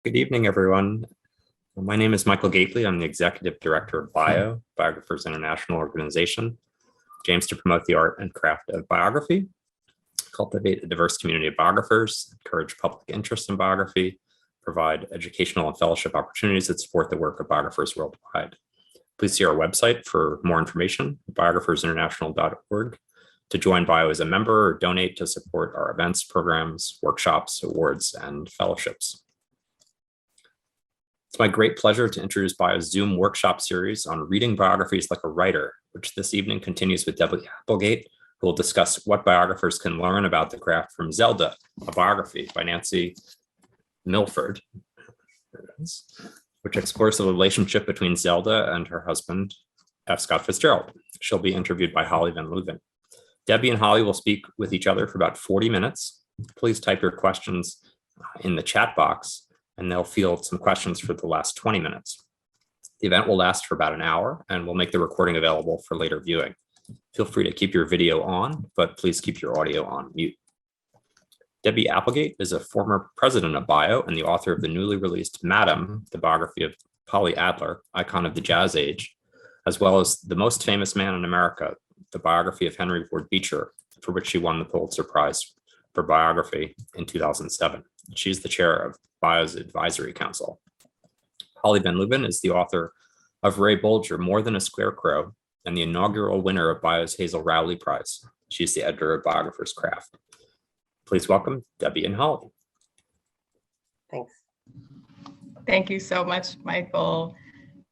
Good evening, everyone. My name is Michael Gately. I'm the Executive Director of Biographers International Organization, which aims to promote the art and craft of biography, cultivate a diverse community of biographers, encourage public interest in biography, provide educational and fellowship opportunities that support the work of biographers worldwide. Please see our website for more information, biographersinternational.org, to join Bio as a member or donate to support our events, programs, workshops, awards, and fellowships. It's my great pleasure to introduce Bio's Zoom workshop series on reading biographies like a writer, which this evening continues with Debby Applegate, who will discuss what biographers can learn about the craft from Zelda, a biography by Nancy Milford, which explores the relationship between Zelda and her husband, F. Scott Fitzgerald. She'll be interviewed by Holly Van Leuven. Debbie and Holly will speak with each other for about 40 minutes. Please type your questions in the chat box, and they'll field some questions for the last 20 minutes. The event will last for about an hour, and we'll make the recording available for later viewing. Feel free to keep your video on, but please keep your audio on mute. Debby Applegate is a former president of Bio and the author of the newly released Madam, the biography of Polly Adler, icon of the jazz age, as well as The Most Famous Man in America, the biography of Henry Ward Beecher, for which she won the Pulitzer Prize for biography in 2007. She's the chair of Bio's Advisory Council. Holly Van Leuven is the author of Ray Bolger, More Than a Scarecrow, and the inaugural winner of Bio's Hazel Rowley Prize. She's the editor of Biographers Craft. Please welcome Debbie and Holly. Thanks. Thank you so much, Michael.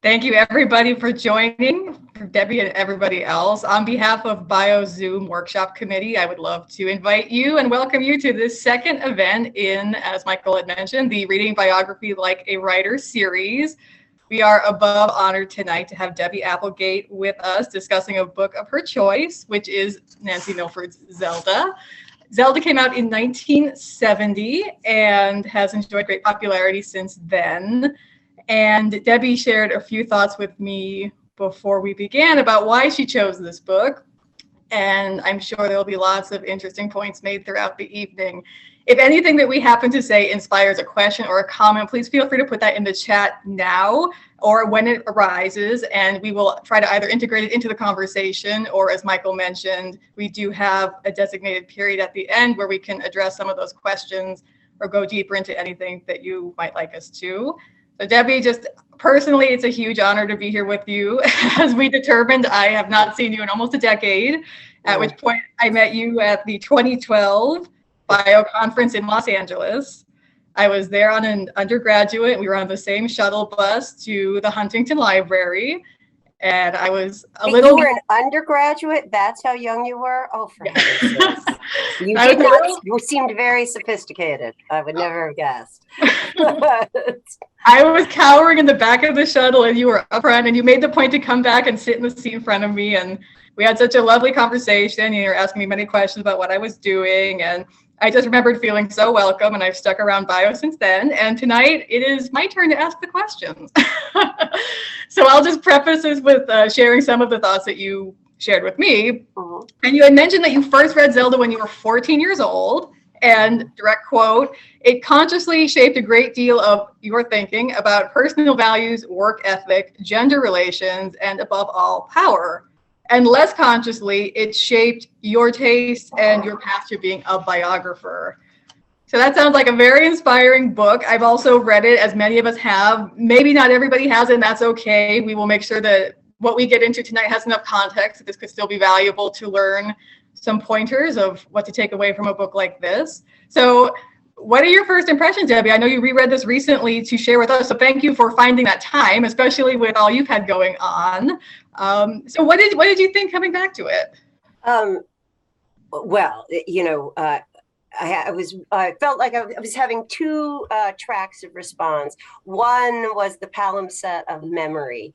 Thank you, everybody, for joining, for Debbie and everybody else. On behalf of Bio Zoom Workshop Committee, I would love to invite you and welcome you to this second event in, as Michael had mentioned, the Reading Biography Like a Writer series. We are above honored tonight to have Debby Applegate with us discussing a book of her choice, which is Nancy Milford's Zelda. Zelda came out in 1970 and has enjoyed great popularity since then. And Debbie shared a few thoughts with me before we began about why she chose this book. And I'm sure there'll be lots of interesting points made throughout the evening. If anything that we happen to say inspires a question or a comment, please feel free to put that in the chat now or when it arises, and we will try to either integrate it into the conversation, or as Michael mentioned, we do have a designated period at the end where we can address some of those questions or go deeper into anything that you might like us to. So Debbie, just personally, it's a huge honor to be here with you. As we determined, I have not seen you in almost a decade, at which point I met you at the 2012 Bio Conference in Los Angeles. I was there on an undergraduate. We were on the same shuttle bus to the Huntington Library. And I was You were an undergraduate? That's how young you were? Oh, for heaven's sakes. You seemed very sophisticated. I would never have guessed. I was cowering in the back of the shuttle and you were up front, and you made the point to come back and sit in the seat in front of me. And we had such a lovely conversation. You were asking me many questions about what I was doing. And I just remembered feeling so welcome, and I've stuck around Bio since then. And tonight it is my turn to ask the questions. So I'll just preface this with sharing some of the thoughts that you shared with me. And you had mentioned that you first read Zelda when you were 14 years old. And direct quote, it consciously shaped a great deal of your thinking about personal values, work ethic, gender relations, and above all, power. And less consciously, it shaped your taste and your path to being a biographer. So that sounds like a very inspiring book. I've also read it, as many of us have. Maybe not everybody has it, and that's okay. We will make sure that what we get into tonight has enough context. This could still be valuable to learn some pointers of what to take away from a book like this. So what are your first impressions, Debbie? I know you reread this recently to share with us, so thank you for finding that time, especially with all you've had going on. So what did you think coming back to it? Well, you know, I felt like I was having two tracks of response. One was the palimpsest of memory.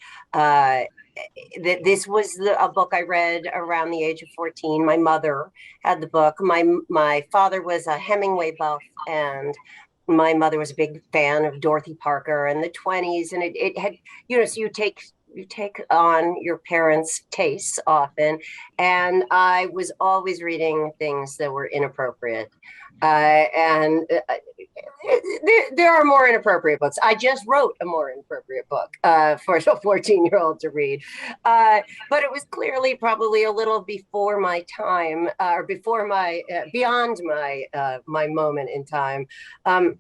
This was a book I read around the age of 14. My mother had the book. My father was a Hemingway buff, and my mother was a big fan of Dorothy Parker and the 20s. And it had, you know, so you take on your parents' tastes often. And I was always reading things that were inappropriate. And There are more inappropriate books. I just wrote a more inappropriate book for a 14-year-old to read. But it was clearly probably a little before my time, or before my, beyond my moment in time. But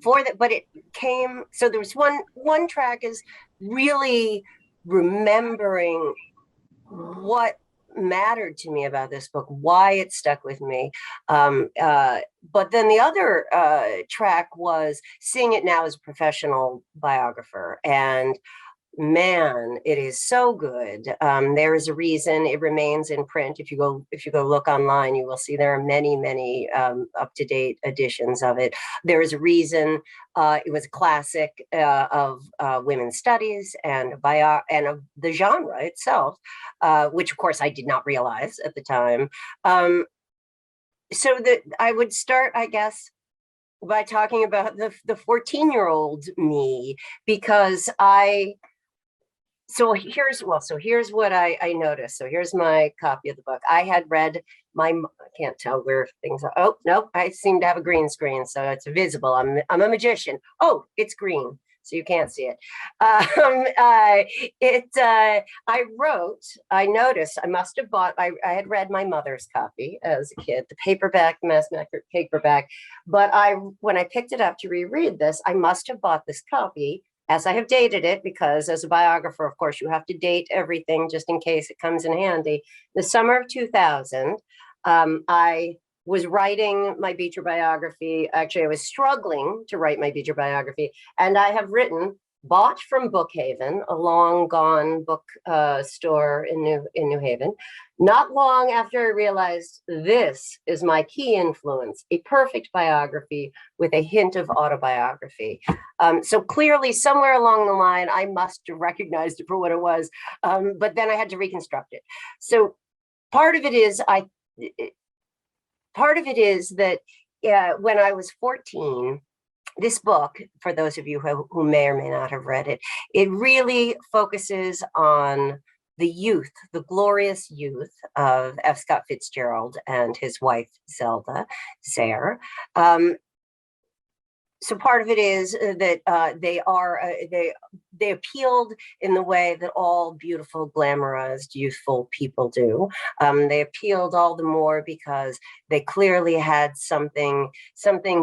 it came, so there was one track is really remembering what mattered to me about this book, why it stuck with me. But then the other track was seeing it now as a professional biographer. And man, it is so good. There is a reason it remains in print. If you go look online, you will see there are many up-to-date editions of it. There is a reason it was a classic of women's studies and of the genre itself, which of course I did not realize at the time. So that I would start, I guess, by talking about the 14-year-old me, because So here's what I noticed. So here's my copy of the book. I had read I can't tell where things are. Oh, no, I seem to have a green screen, so it's visible. I'm a magician. Oh, it's green, so you can't see it. I noticed I must have bought, I had read my mother's copy as a kid, the paperback, mass market paperback. But when I picked it up to reread this, I must have bought this copy, as I have dated it, because as a biographer, of course, you have to date everything just in case it comes in handy. The summer of 2000, I was writing my Beecher biography. Actually, I was struggling to write my Beecher biography, and I have bought from Bookhaven, a long gone book store in New Haven, not long after I realized this is my key influence, a perfect biography with a hint of autobiography. So clearly, somewhere along the line, I must have recognized it for what it was, but then I had to reconstruct it. So part of it is that when I was 14, this book, for those of you who may or may not have read it, it really focuses on the youth, the glorious youth of F. Scott Fitzgerald and his wife, Zelda Sayre. So part of it is that they appealed in the way that all beautiful, glamorized, youthful people do. They appealed all the more because they clearly had something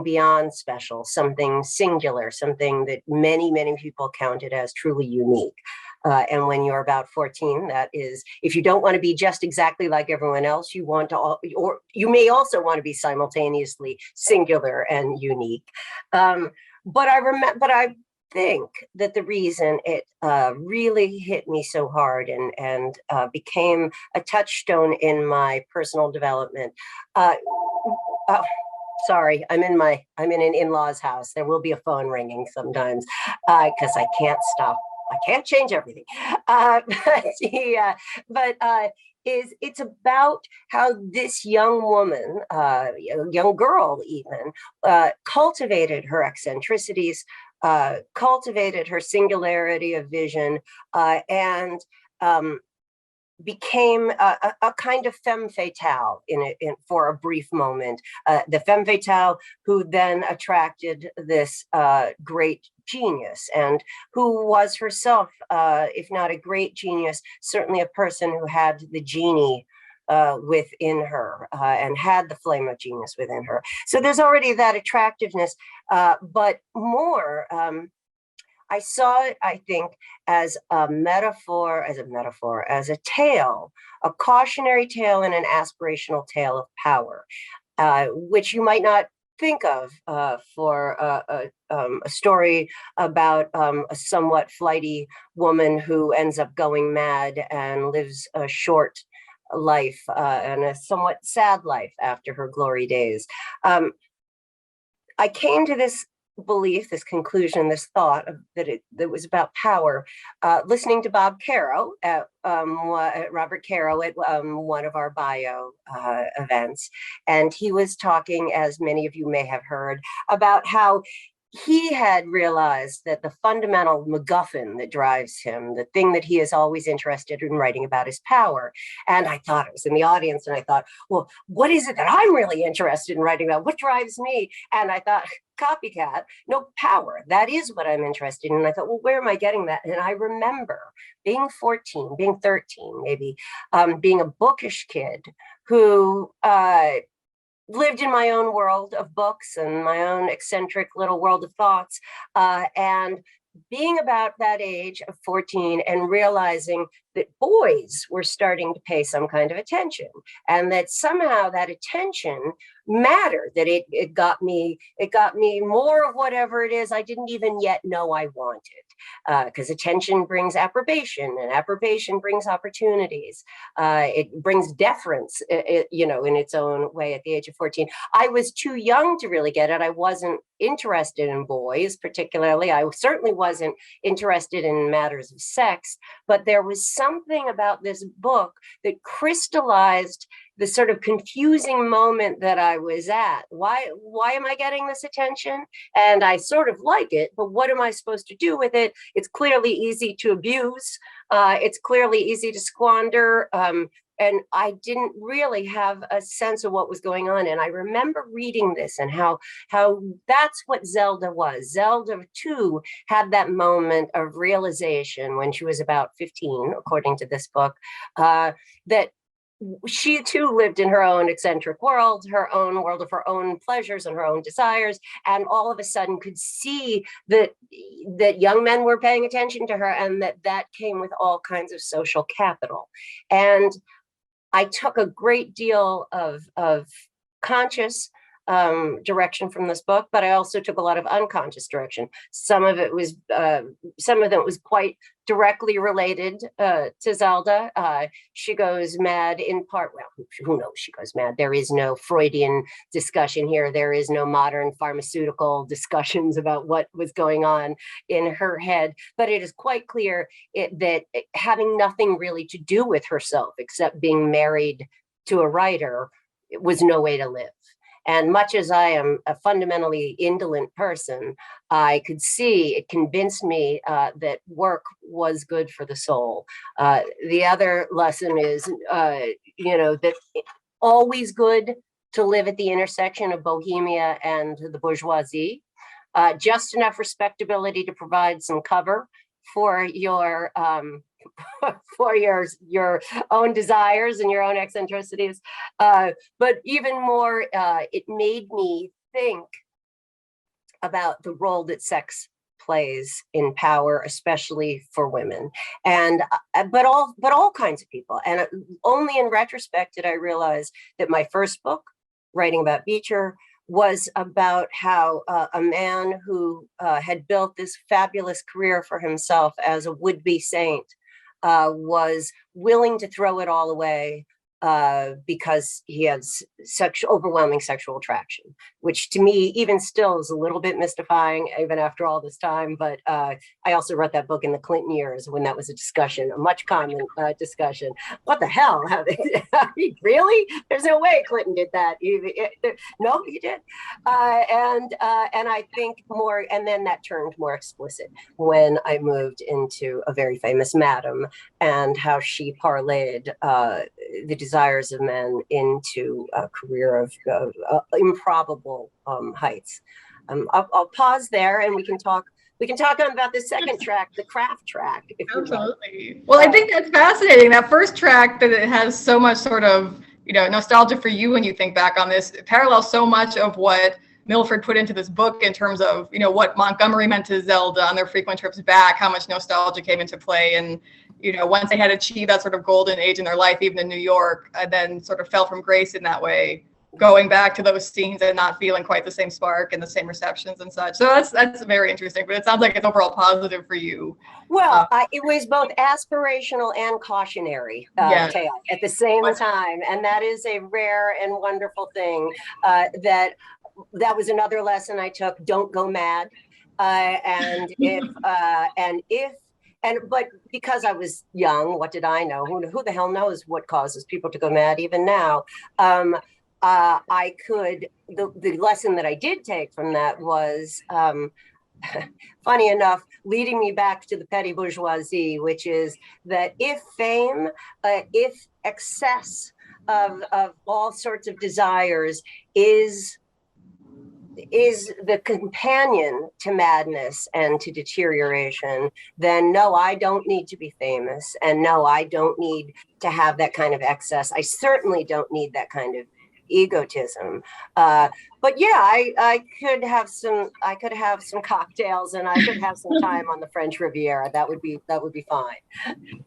beyond special, something singular, something that many people counted as truly unique. And when you're about 14, that is, if you don't want to be just exactly like everyone else, you want to, or you may also want to be simultaneously singular and unique. But I think that the reason it really hit me so hard and became a touchstone in my personal development. Sorry, I'm in an in-laws house. There will be a phone ringing sometimes because I can't stop. I can't change everything. It's about how this young woman, young girl even, cultivated her eccentricities, cultivated her singularity of vision, and became a kind of femme fatale for a brief moment. The femme fatale who then attracted this great genius, and who was herself, if not a great genius, certainly a person who had the genie within her and had the flame of genius within her. So there's already that attractiveness, but more, I saw it, I think, as a tale, a cautionary tale and an aspirational tale of power, which you might not think of for a story about a somewhat flighty woman who ends up going mad and lives a short life and a somewhat sad life after her glory days. I came to this belief, this conclusion, this thought that it was about power, listening to Robert Caro at one of our bio events. And he was talking, as many of you may have heard, about how he had realized that the fundamental MacGuffin that drives him, the thing that he is always interested in writing about, is power. And I thought, I was in the audience and I thought, well, what is it that I'm really interested in writing about? What drives me? And I thought, copycat, no, power. That is what I'm interested in. And I thought, well, where am I getting that? And I remember being 14, being 13, maybe, being a bookish kid who lived in my own world of books and my own eccentric little world of thoughts, and being about that age of 14 and realizing that boys were starting to pay some kind of attention, and that somehow that attention mattered, that it got me more of whatever it is I didn't even yet know I wanted, because attention brings approbation, and approbation brings opportunities. It brings deference, in its own way. At the age of 14, I was too young to really get it. I wasn't interested in boys particularly. I certainly wasn't interested in matters of sex, but there was something about this book that crystallized the sort of confusing moment that I was at. Why am I getting this attention? And I sort of like it, but what am I supposed to do with it? It's clearly easy to abuse. It's clearly easy to squander. And I didn't really have a sense of what was going on. And I remember reading this and how that's what Zelda was. Zelda too had that moment of realization when she was about 15, according to this book, that she too lived in her own eccentric world, her own world of her own pleasures and her own desires, and all of a sudden could see that young men were paying attention to her, and that came with all kinds of social capital. And I took a great deal of conscious direction from this book, but I also took a lot of unconscious direction. Some of it was quite directly related to Zelda. She goes mad in part. Well, who knows? She goes mad. There is no Freudian discussion here. There is no modern pharmaceutical discussions about what was going on in her head. But it is quite clear that having nothing really to do with herself except being married to a writer, it was no way to live. And much as I am a fundamentally indolent person, I could see, it convinced me that work was good for the soul. The other lesson is, that it's always good to live at the intersection of bohemia and the bourgeoisie. Just enough respectability to provide some cover for your your own desires and your own eccentricities, but even more, it made me think about the role that sex plays in power, especially for women, and but all kinds of people. And only in retrospect did I realize that my first book, writing about Beecher, was about how a man who had built this fabulous career for himself as a would-be saint was willing to throw it all away because he has overwhelming sexual attraction, which to me even still is a little bit mystifying even after all this time. But I also wrote that book in the Clinton years when that was a discussion, a much common discussion. What the hell? Really? There's no way Clinton did that. No, he did. And I think more, and then that turned more explicit when I moved into A Very Famous Madam, and how she parlayed the desires of men into a career of improbable heights. I'll pause there, and we can talk about the second track, the craft track. Absolutely. Well, I think that's fascinating. That first track, that it has so much sort of, nostalgia for you when you think back on this. It parallels so much of what Milford put into this book in terms of, what Montgomery meant to Zelda on their frequent trips back, how much nostalgia came into play. And, once they had achieved that sort of golden age in their life, even in New York, and then sort of fell from grace in that way, going back to those scenes and not feeling quite the same spark and the same receptions and such. So that's very interesting, but it sounds like it's overall positive for you. Well, it was both aspirational and cautionary tale at the same time. And that is a rare and wonderful thing. That was another lesson I took. Don't go mad. But because I was young, what did I know? Who the hell knows what causes people to go mad even now? I could the lesson that I did take from that was, funny enough, leading me back to the petty bourgeoisie, which is that if fame, if excess of all sorts of desires is the companion to madness and to deterioration, then no, I don't need to be famous. And no, I don't need to have that kind of excess. I certainly don't need that kind of egotism. But yeah, I could have some cocktails and I could have some time on the French Riviera. That would be fine.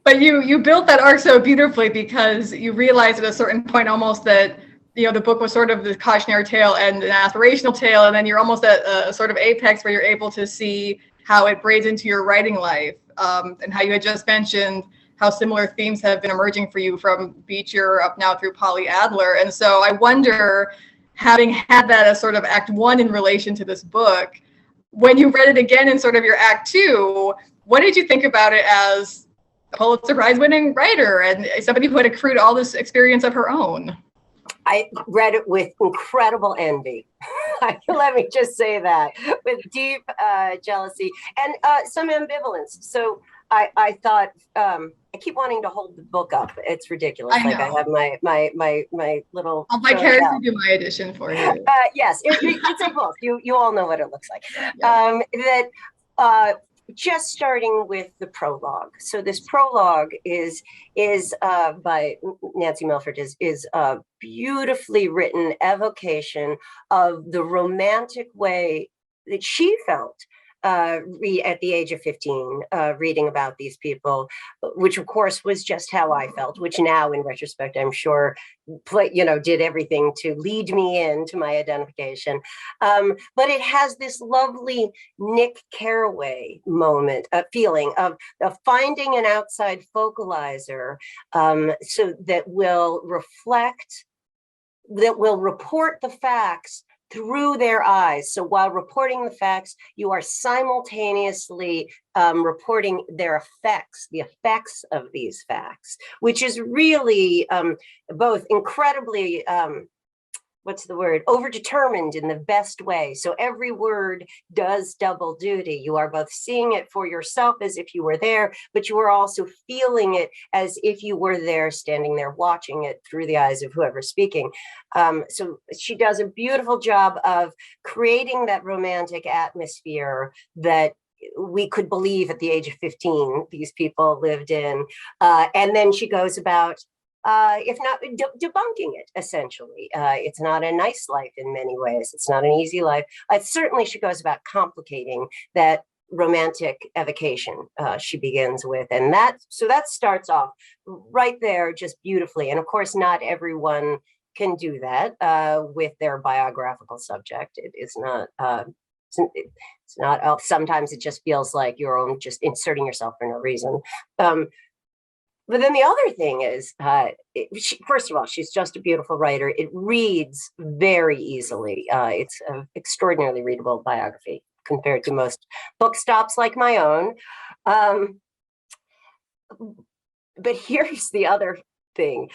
But you built that arc so beautifully, because you realized at a certain point almost that, you know, the book was sort of the cautionary tale and an aspirational tale, and then you're almost at a sort of apex where you're able to see how it braids into your writing life, and how you had just mentioned how similar themes have been emerging for you from Beecher up now through Polly Adler. And so I wonder, having had that as sort of act one in relation to this book, when you read it again in sort of your act two, what did you think about it as a Pulitzer Prize winning writer and somebody who had accrued all this experience of her own? I read it with incredible envy. Let me just say that, with deep jealousy and some ambivalence. So I thought, I keep wanting to hold the book up. It's ridiculous. I have my little. I'll vicariously do my edition for you. Yes, it's a book. You all know what it looks like. Yeah. Just starting with the prologue. So this prologue is by Nancy Milford, is a beautifully written evocation of the romantic way that she felt at the age of 15, reading about these people, which of course was just how I felt, which now in retrospect, I'm sure, did everything to lead me into my identification. But it has this lovely Nick Carraway moment, a feeling of finding an outside focalizer, so that will report the facts through their eyes. So while reporting the facts, you are simultaneously reporting their effects, the effects of these facts, which is really both incredibly, overdetermined in the best way. So every word does double duty. You are both seeing it for yourself as if you were there, but you are also feeling it as if you were there, standing there, watching it through the eyes of whoever's speaking. So she does a beautiful job of creating that romantic atmosphere that we could believe at the age of 15 these people lived in. And then she goes about, if not debunking it, essentially. It's not a nice life in many ways. It's not an easy life. Certainly she goes about complicating that romantic evocation she begins with. And that starts off right there just beautifully. And of course, not everyone can do that with their biographical subject. It is not, it's not, sometimes it just feels like your own, just inserting yourself for no reason. But then the other thing is, first of all, she's just a beautiful writer. It reads very easily. It's an extraordinarily readable biography compared to most book stops like my own. But here's the other thing.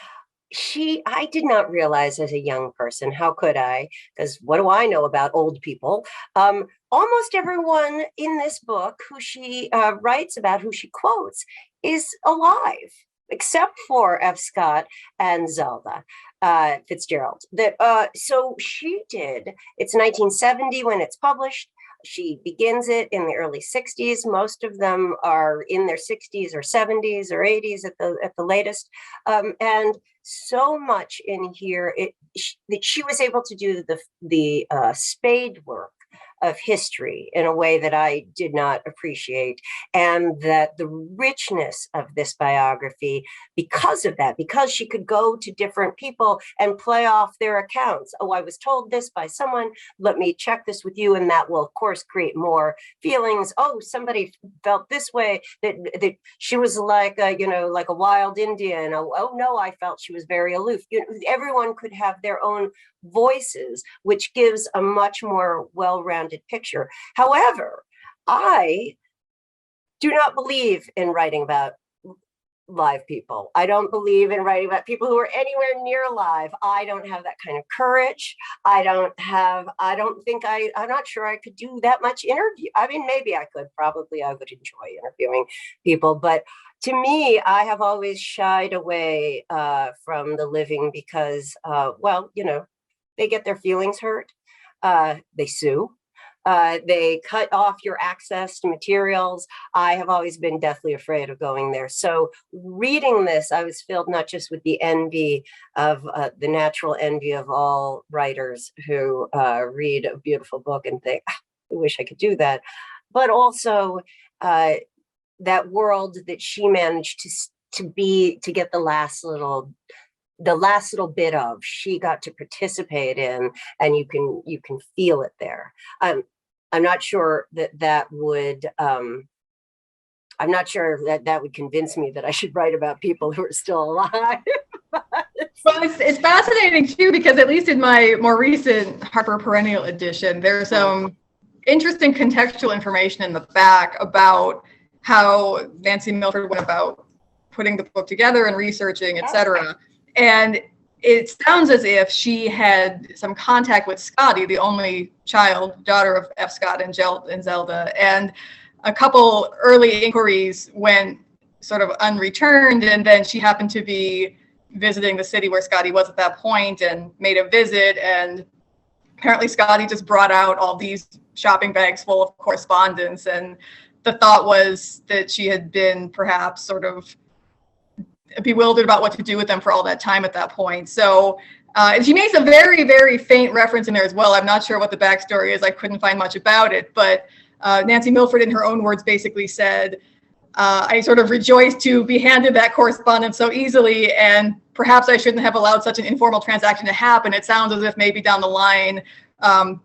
I did not realize as a young person, how could I? Because what do I know about old people? Almost everyone in this book who she writes about, who she quotes, is alive, except for F. Scott and Zelda Fitzgerald. So she did. It's 1970 when it's published. She begins it in the early 60s. Most of them are in their 60s or 70s or 80s at the latest. And so much in here that she was able to do the spade work of history in a way that I did not appreciate, and that the richness of this biography, because of that, because she could go to different people and play off their accounts. Oh, I was told this by someone, let me check this with you, and that will of course create more feelings. Oh, somebody felt this way, that she was like a wild Indian. Oh no, I felt she was very aloof. Everyone could have their own voices, which gives a much more well-rounded picture. However, I do not believe in writing about live people. I don't believe in writing about people who are anywhere near alive. I don't have that kind of courage. I'm not sure I could do that much interview. I mean, maybe I could, probably I would enjoy interviewing people, but to me, I have always shied away from the living because, well, you know, they get their feelings hurt. They sue. They cut off your access to materials. I have always been deathly afraid of going there. So reading this, I was filled not just with the envy of the natural envy of all writers who read a beautiful book and think, "Ah, I wish I could do that," but also that world that she managed to get the last little bit of, she got to participate in, and you can feel it there. I'm not sure that would I'm not sure that would convince me that I should write about people who are still alive. Well, it's fascinating too, because at least in my more recent Harper Perennial edition, there's some interesting contextual information in the back about how Nancy Milford went about putting the book together and researching, et cetera. And it sounds as if she had some contact with Scotty, the only daughter of F. Scott and Zelda, and a couple early inquiries went sort of unreturned, and then she happened to be visiting the city where Scotty was at that point and made a visit, and apparently Scotty just brought out all these shopping bags full of correspondence, and the thought was that she had been perhaps sort of bewildered about what to do with them for all that time at that point. So she makes a very, very faint reference in there as well. I'm not sure what the backstory is. I couldn't find much about it, but Nancy Milford, in her own words, basically said, I sort of rejoiced to be handed that correspondence so easily, and perhaps I shouldn't have allowed such an informal transaction to happen. It sounds as if maybe down the line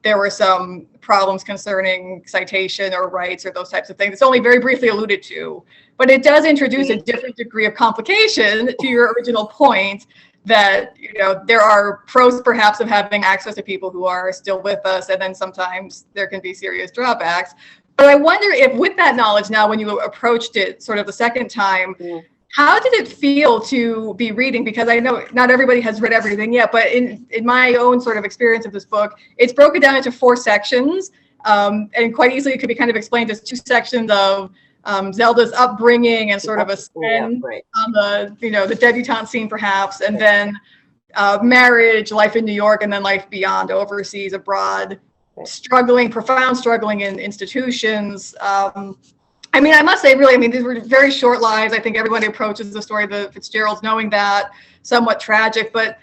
there were some problems concerning citation or rights or those types of things. It's only very briefly alluded to, but it does introduce a different degree of complication to your original point that, you know, there are pros perhaps of having access to people who are still with us, and then sometimes there can be serious drawbacks. But I wonder if, with that knowledge now, when you approached it sort of the second time, how did it feel to be reading? Because I know not everybody has read everything yet, but in my own sort of experience of this book, it's broken down into 4 sections, and quite easily it could be kind of explained as 2 sections of Zelda's upbringing and sort of a spin on the, you know, the debutante scene perhaps, and then marriage, life in New York, and then life beyond, overseas, abroad, profound struggling in institutions. I mean, I must say, really, I mean, these were very short lives. I think everybody approaches the story of the Fitzgeralds knowing that, somewhat tragic, but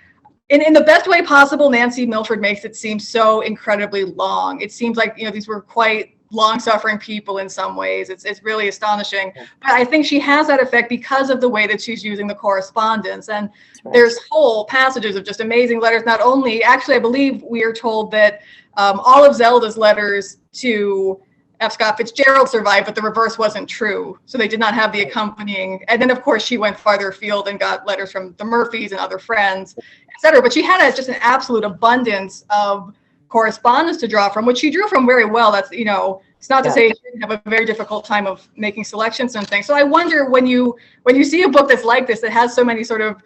in the best way possible, Nancy Milford makes it seem so incredibly long. It seems like, you know, these were quite long-suffering people in some ways. It's really astonishing. But I think she has that effect because of the way that she's using the correspondence. And there's whole passages of just amazing letters. Not only, actually, I believe we are told that all of Zelda's letters to F. Scott Fitzgerald survived, but the reverse wasn't true. So they did not have the accompanying. And then, of course, she went farther afield and got letters from the Murphys and other friends, et cetera. But she had just an absolute abundance of correspondence to draw from, which she drew from very well. That's, you know, it's not to say she didn't have a very difficult time of making selections and things. So I wonder, when you see a book that's like this, that has so many sort of,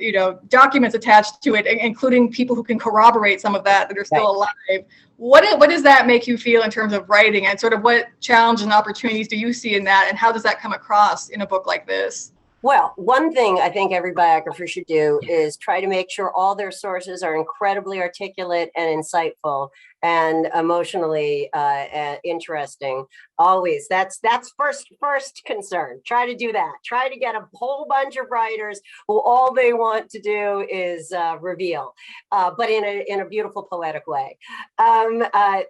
you know, documents attached to it, including people who can corroborate some of that are still alive. What does that make you feel in terms of writing, and sort of what challenges and opportunities do you see in that, and how does that come across in a book like this? Well, one thing I think every biographer should do is try to make sure all their sources are incredibly articulate and insightful and emotionally interesting. Always, that's first concern. Try to do that. Try to get a whole bunch of writers who all they want to do is reveal, but in a beautiful, poetic way.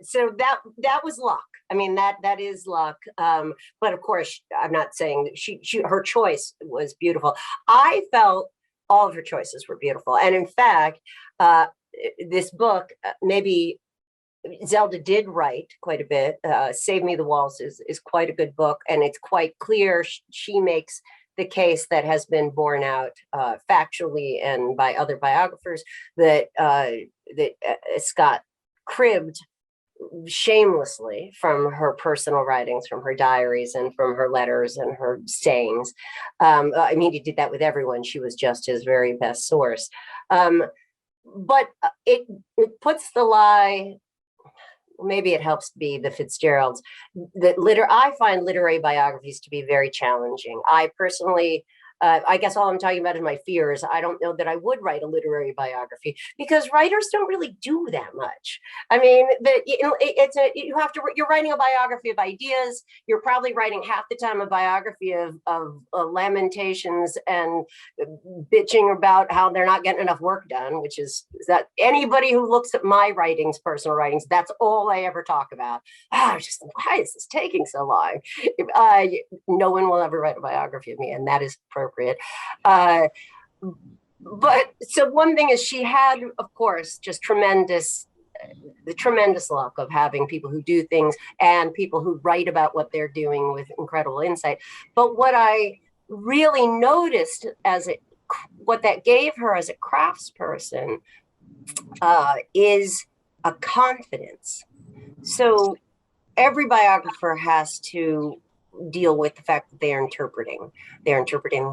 So that was luck. I mean, that is luck. But of course, I'm not saying that her choice was beautiful. I felt all of her choices were beautiful. And in fact, this book, maybe Zelda did write quite a bit. Save Me the Waltz is quite a good book. And it's quite clear she makes the case that has been borne out factually and by other biographers that Scott cribbed shamelessly from her personal writings, from her diaries and from her letters and her sayings. I mean, he did that with everyone. She was just his very best source. But it puts the lie, maybe it helps be the Fitzgeralds, that I find literary biographies to be very challenging. I personally, I guess all I'm talking about is my fears. I don't know that I would write a literary biography because writers don't really do that much. I mean, you're writing a biography of ideas. You're probably writing half the time a biography of lamentations and bitching about how they're not getting enough work done, which is that anybody who looks at my writings, personal writings, that's all I ever talk about. Just why is this taking so long? No one will ever write a biography of me, and that is appropriate. But so one thing is she had, of course, just the tremendous luck of having people who do things and people who write about what they're doing with incredible insight. But what I really noticed what that gave her as a craftsperson is a confidence. So every biographer has to deal with the fact that they're interpreting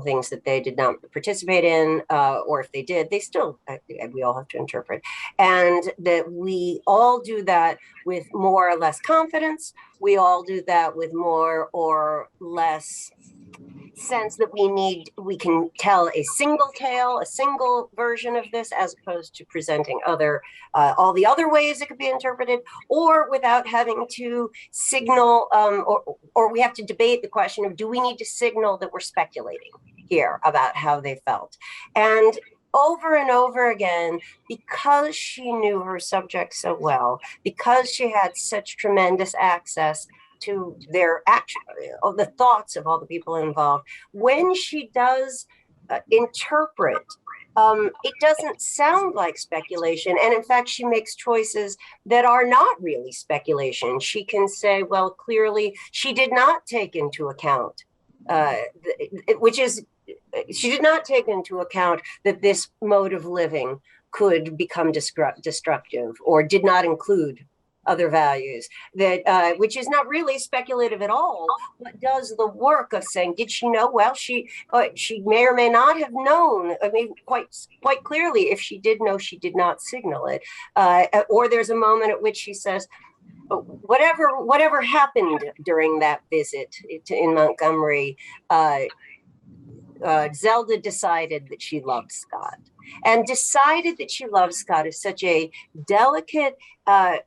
things that they did not participate in, or if they did, they still, we all have to interpret. And that we all do that with more or less confidence. We all do that with more or less sense that we can tell a single tale, a single version of this, as opposed to presenting all the other ways it could be interpreted, or without having to signal, or we have to debate the question of, do we need to signal that we're speculating here about how they felt? And over and over again, because she knew her subject so well, because she had such tremendous access to their action, the thoughts of all the people involved, when she does interpret, it doesn't sound like speculation. And in fact, she makes choices that are not really speculation. She can say, well, clearly she did not take into account, she did not take into account that this mode of living could become destructive, or did not include other values, that which is not really speculative at all, but does the work of saying, did she know? Well, she may or may not have known. I mean, quite clearly, if she did know, she did not signal it. Or there's a moment at which she says, whatever happened during that visit in Montgomery, Zelda decided that she loved Scott. And decided that she loved Scott is such a delicate, a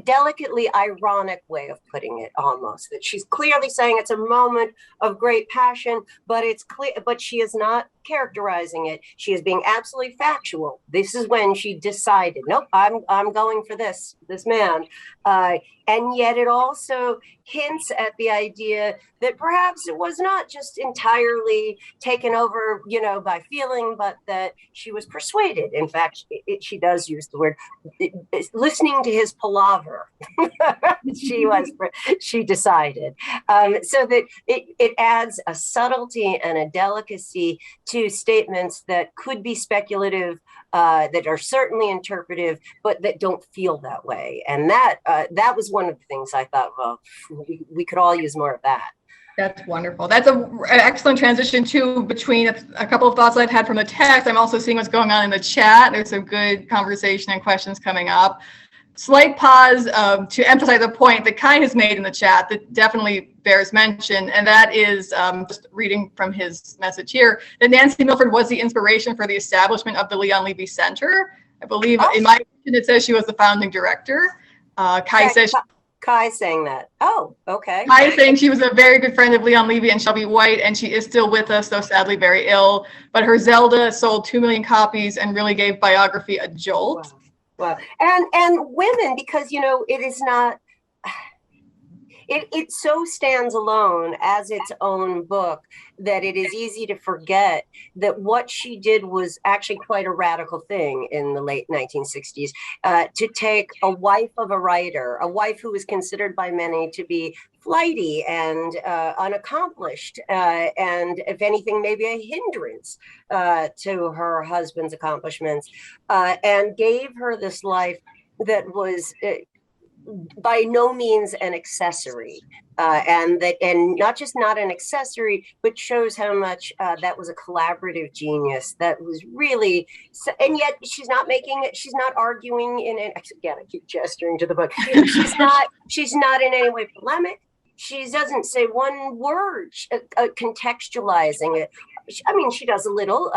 delicately ironic way of putting it, almost, that she's clearly saying it's a moment of great passion, but it's clear, but she is not characterizing it. She is being absolutely factual. This is when she decided, nope, I'm going for this man. And yet it also hints at the idea that perhaps it was not just entirely taken over, by feeling, but that she was persuaded. In fact, she does use the word, listening to his palaver. She decided. So that it adds a subtlety and a delicacy to statements that could be speculative, that are certainly interpretive, but that don't feel that way. And that was one of the things I thought, well, we could all use more of that. That's wonderful. That's an excellent transition too, between a couple of thoughts I've had from the text. I'm also seeing what's going on in the chat. There's some good conversation and questions coming up. Slight pause to emphasize a point that Kai has made in the chat that definitely bears mention, and that is, just reading from his message here, that Nancy Milford was the inspiration for the establishment of the Leon Levy Center. I believe, in my opinion, it says she was the founding director. Kai says... Kai saying that. Oh, okay. Kai is saying she was a very good friend of Leon Levy and Shelby White, and she is still with us, though sadly very ill. But her Zelda sold 2 million copies and really gave biography a jolt. Wow. And women, because, it is not, it so stands alone as its own book that it is easy to forget that what she did was actually quite a radical thing in the late 1960s, to take a wife of a writer, a wife who was considered by many to be flighty and unaccomplished, and if anything, maybe a hindrance to her husband's accomplishments, and gave her this life that was by no means an accessory, and not just not an accessory, but shows how much that was a collaborative genius that was really, and yet she's not arguing in an, again, I keep gesturing to the book. She's not in any way polemic. She doesn't say one word contextualizing it. I mean, she does a little.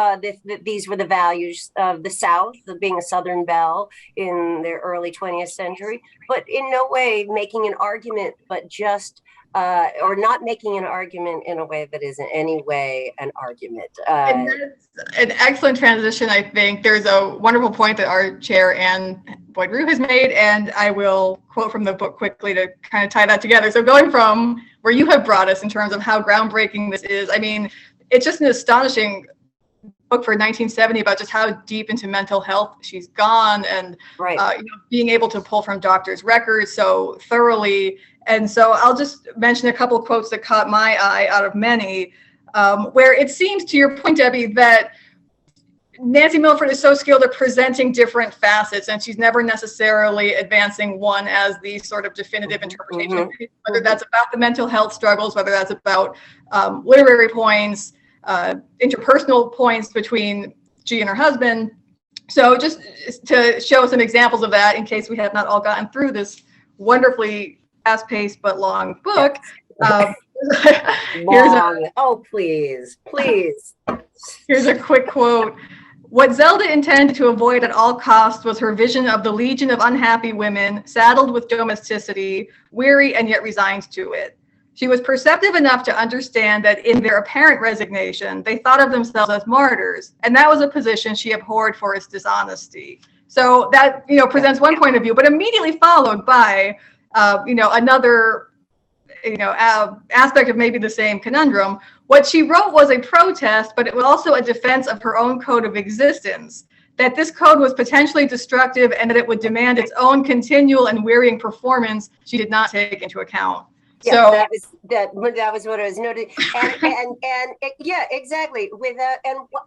These were the values of the South, of being a Southern belle in the early 20th century, but in no way making an argument, but just, or not making an argument in a way that is in any way an argument. And that's an excellent transition, I think. There's a wonderful point that our chair, Anne Boyd-Rue, has made, and I will quote from the book quickly to kind of tie that together. So going from where you have brought us in terms of how groundbreaking this is, I mean, it's just an astonishing book for 1970 about just how deep into mental health she's gone, and being able to pull from doctors' records so thoroughly. And so I'll just mention a couple of quotes that caught my eye out of many, where it seems, to your point, Debbie, that Nancy Milford is so skilled at presenting different facets, and she's never necessarily advancing one as the sort of definitive interpretation, whether that's about the mental health struggles, whether that's about literary points, interpersonal points between she and her husband. So just to show some examples of that, in case we have not all gotten through this wonderfully fast-paced but long book. Please. Here's a quick quote. What Zelda intended to avoid at all costs was her vision of the legion of unhappy women, saddled with domesticity, weary and yet resigned to it. She was perceptive enough to understand that in their apparent resignation, they thought of themselves as martyrs, and that was a position she abhorred for its dishonesty. So that, presents one point of view, but immediately followed by, another, aspect of maybe the same conundrum. What she wrote was a protest, but it was also a defense of her own code of existence, that this code was potentially destructive and that it would demand its own continual and wearying performance she did not take into account. Yeah, so that was what I was noting, and yeah, exactly.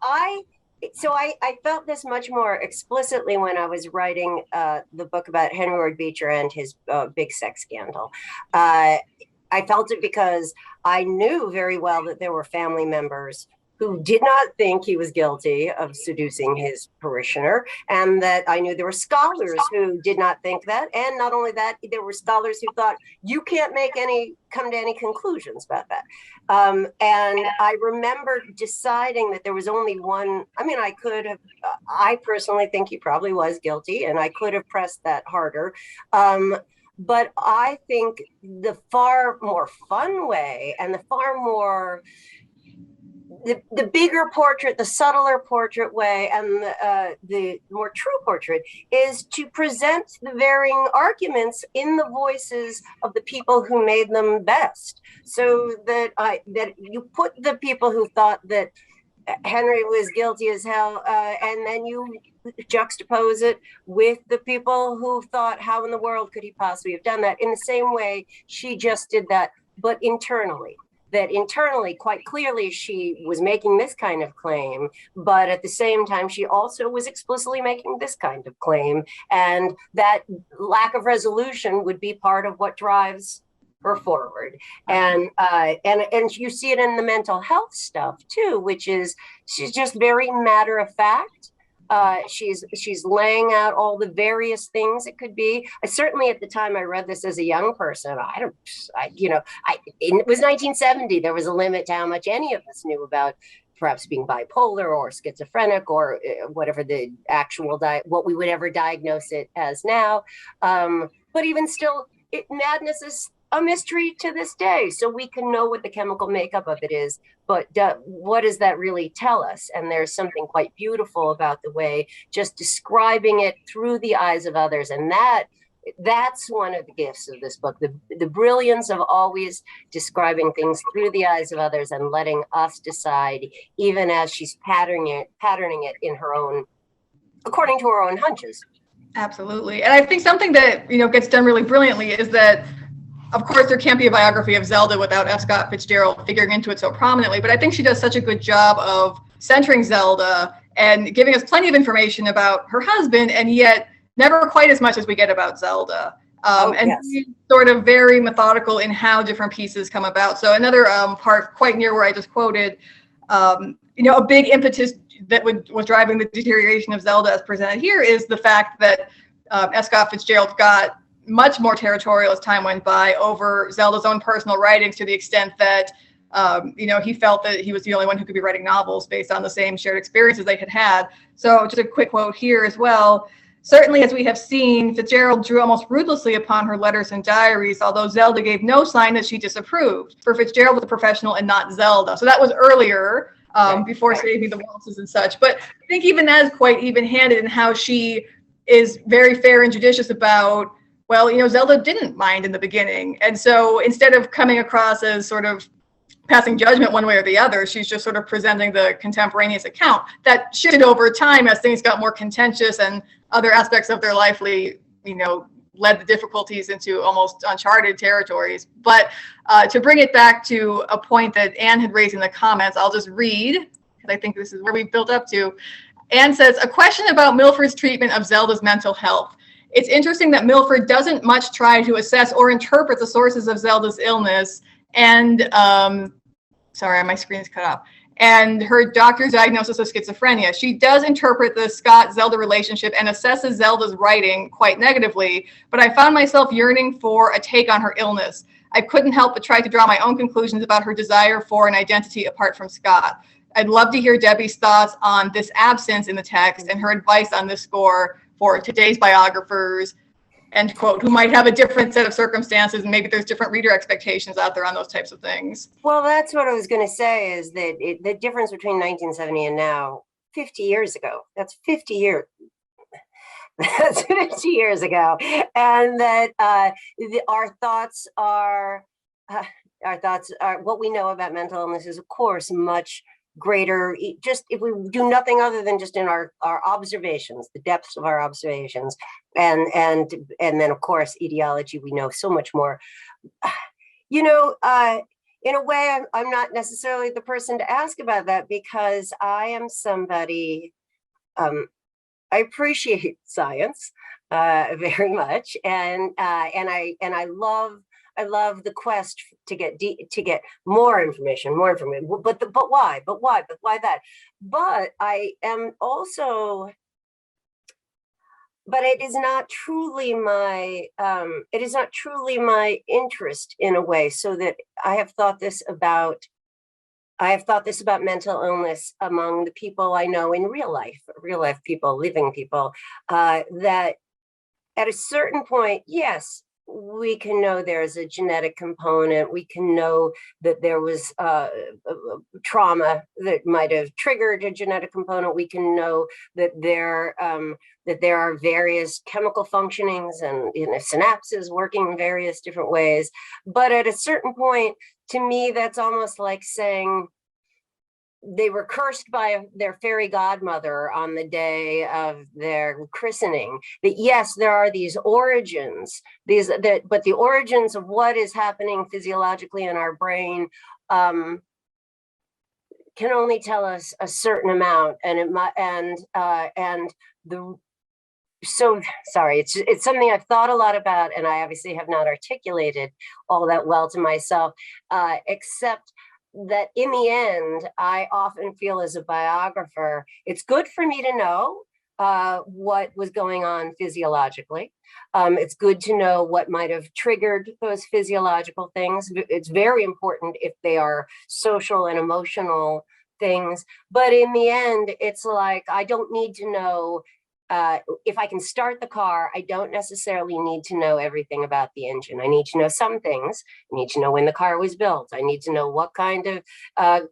I felt this much more explicitly when I was writing the book about Henry Ward Beecher and his big sex scandal. I felt it because I knew very well that there were family members who did not think he was guilty of seducing his parishioner, and that I knew there were scholars who did not think that. And not only that, there were scholars who thought you can't come to any conclusions about that. And I remember deciding that there was only one. I mean, I personally think he probably was guilty, and I could have pressed that harder. But I think the far more fun way and the far more the bigger portrait, the subtler portrait way, and the more true portrait is to present the varying arguments in the voices of the people who made them best. So that you put the people who thought that Henry was guilty as hell, and then you juxtapose it with the people who thought, how in the world could he possibly have done that? In the same way, she just did that, but internally. That internally, quite clearly, she was making this kind of claim, but at the same time, she also was explicitly making this kind of claim. And that lack of resolution would be part of what drives her forward. And you see it in the mental health stuff too, which is she's just very matter of fact. She's laying out all the various things it could be. I certainly, at the time I read this as a young person, it was 1970. There was a limit to how much any of us knew about perhaps being bipolar or schizophrenic or whatever the actual what we would ever diagnose it as now. But even still, madness is a mystery to this day. So we can know what the chemical makeup of it is, but what does that really tell us? And there's something quite beautiful about the way just describing it through the eyes of others. And that's one of the gifts of this book, the brilliance of always describing things through the eyes of others and letting us decide, even as she's patterning it in her own, according to her own hunches. Absolutely. And I think something that, gets done really brilliantly is that, of course, there can't be a biography of Zelda without F. Scott Fitzgerald figuring into it so prominently, but I think she does such a good job of centering Zelda and giving us plenty of information about her husband, and yet never quite as much as we get about Zelda. And yes. he's sort of very methodical in how different pieces come about. So another part quite near where I just quoted, a big impetus that was driving the deterioration of Zelda as presented here is the fact that S. Scott Fitzgerald got much more territorial as time went by over Zelda's own personal writings, to the extent that he felt that he was the only one who could be writing novels based on the same shared experiences they had had. So just a quick quote here as well. Certainly, as we have seen, Fitzgerald drew almost ruthlessly upon her letters and diaries, although Zelda gave no sign that she disapproved. For Fitzgerald was a professional and not Zelda. So that was earlier, before Saving the Waltzes and such. But I think even that is quite even-handed in how she is very fair and judicious about, well, Zelda didn't mind in the beginning. And so instead of coming across as sort of passing judgment one way or the other, she's just sort of presenting the contemporaneous account that shifted over time as things got more contentious and other aspects of their life, led the difficulties into almost uncharted territories. But to bring it back to a point that Anne had raised in the comments, I'll just read, because I think this is where we built up to. Anne says, a question about Milford's treatment of Zelda's mental health. It's interesting that Milford doesn't much try to assess or interpret the sources of Zelda's illness, and sorry, my screen is cut off, and her doctor's diagnosis of schizophrenia. She does interpret the Scott-Zelda relationship and assesses Zelda's writing quite negatively, but I found myself yearning for a take on her illness. I couldn't help but try to draw my own conclusions about her desire for an identity apart from Scott. I'd love to hear Debbie's thoughts on this absence in the text and her advice on this score for today's biographers, end quote, who might have a different set of circumstances, and maybe there's different reader expectations out there on those types of things. Well, that's what I was going to say, is that the difference between 1970 and now, 50 years ago, that's 50 years. That's 50 years ago. And that our thoughts are what we know about mental illness is, of course, much greater, just if we do nothing other than just in our observations, the depths of our observations, and then of course etiology, we know so much more. In a way, I'm not necessarily the person to ask about that, because I am somebody, I appreciate science very much, and I love the quest to get more information. But why that? But I am also, but it is not truly my interest in a way, so that I have thought this about mental illness among the people I know in real life people, living people, that at a certain point, yes, we can know there's a genetic component. We can know that there was trauma that might have triggered a genetic component. We can know that there are various chemical functionings and synapses working in various different ways. But at a certain point, to me, that's almost like saying they were cursed by their fairy godmother on the day of their christening. That yes, there are these origins, but the origins of what is happening physiologically in our brain can only tell us a certain amount, so sorry, it's something I've thought a lot about, and I obviously have not articulated all that well to myself, except that in the end, I often feel as a biographer, it's good for me to know what was going on physiologically. It's good to know what might have triggered those physiological things. It's very important if they are social and emotional things. But in the end, it's like, I don't need to know, if I can start the car, I don't necessarily need to know everything about the engine. I need to know some things. I need to know when the car was built. I need to know what kind of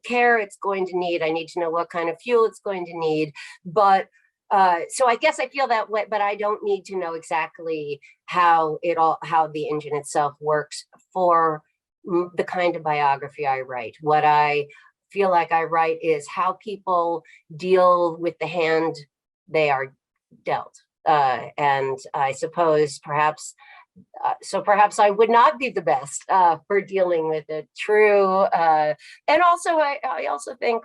care it's going to need. I need to know what kind of fuel it's going to need. But so I guess I feel that way, but I don't need to know exactly how the engine itself works for the kind of biography I write. What I feel like I write is how people deal with the hand they are dealt, and I suppose perhaps I would not be the best for dealing with it. True, and also I also think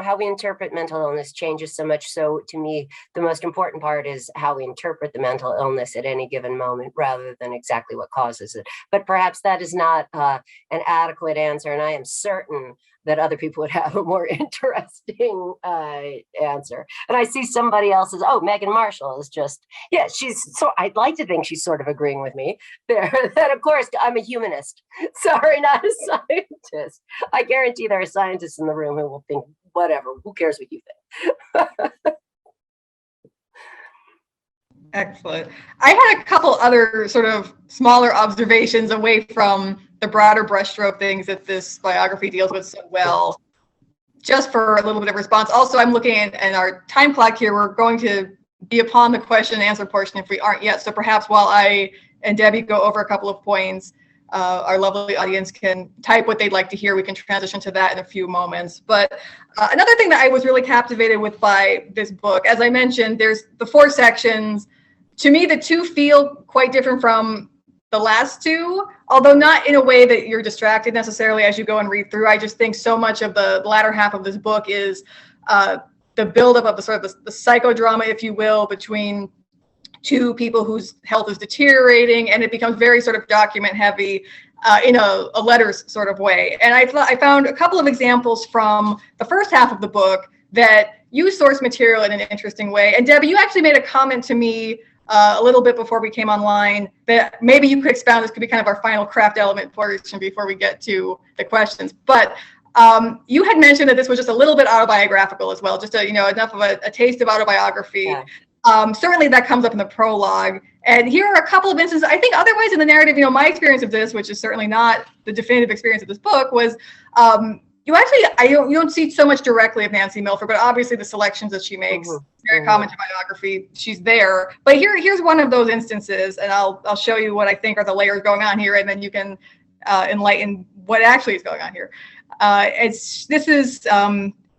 how we interpret mental illness changes so much. So to me, the most important part is how we interpret the mental illness at any given moment rather than exactly what causes it. But perhaps that is not an adequate answer. And I am certain that other people would have a more interesting answer. And I see somebody else's, Megan Marshall is just, I'd like to think she's sort of agreeing with me there. That of course, I'm a humanist. Sorry, not a scientist. I guarantee there are scientists in the room who will think, whatever, who cares what you think? Excellent. I had a couple other sort of smaller observations away from the broader brushstroke things that this biography deals with so well, just for a little bit of response. Also, I'm looking at our time clock here. We're going to be upon the question and answer portion if we aren't yet. So perhaps while I and Debbie go over a couple of points, our lovely audience can type what they'd like to hear. We can transition to that in a few moments. But another thing that I was really captivated with by this book, as I mentioned, there's the 4 sections. To me, the 2 feel quite different from the last 2, although not in a way that you're distracted necessarily as you go and read through. I just think so much of the latter half of this book is the buildup of the sort of the psychodrama, if you will, between 2 people whose health is deteriorating, and it becomes very sort of document heavy in a letters sort of way. And I found a couple of examples from the first half of the book that use source material in an interesting way. And Debbie, you actually made a comment to me a little bit before we came online that maybe you could expound. This could be kind of our final craft element portion before we get to the questions. But you had mentioned that this was just a little bit autobiographical as well, just enough of a taste of autobiography. Yeah. Certainly that comes up in the prologue. And here are a couple of instances. I think otherwise in the narrative, my experience of this, which is certainly not the definitive experience of this book, was you don't see so much directly of Nancy Milford, but obviously the selections that she makes, very common to biography, she's there. But here's one of those instances, and I'll show you what I think are the layers going on here, and then you can enlighten what actually is going on here.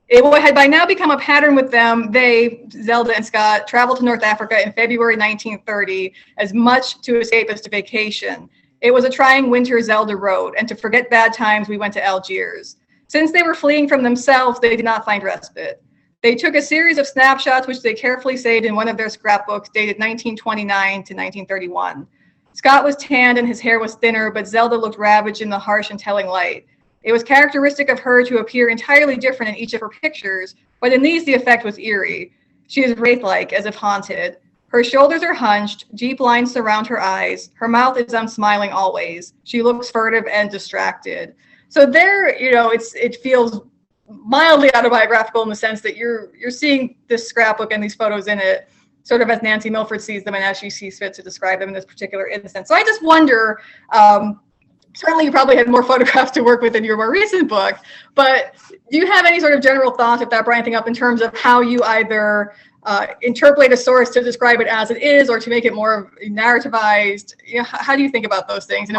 It had by now become a pattern with them. They, Zelda and Scott, traveled to North Africa in February 1930 as much to escape as to vacation. It was a trying winter, Zelda wrote, and to forget bad times, we went to Algiers. Since they were fleeing from themselves, they did not find respite. They took a series of snapshots, which they carefully saved in one of their scrapbooks dated 1929 to 1931. Scott was tanned and his hair was thinner, but Zelda looked ravaged in the harsh and telling light. It was characteristic of her to appear entirely different in each of her pictures, but in these the effect was eerie. She is wraith-like, as if haunted. Her shoulders are hunched, deep lines surround her eyes. Her mouth is unsmiling always. She looks furtive and distracted. So there, it feels mildly autobiographical in the sense that you're seeing this scrapbook and these photos in it sort of as Nancy Milford sees them and as she sees fit to describe them in this particular instance. So I just wonder, certainly you probably had more photographs to work with in your more recent book, but do you have any sort of general thoughts, if that brought anything up, in terms of how you either interpolate a source to describe it as it is or to make it more narrativized? How do you think about those things?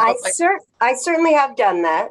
I certainly have done that.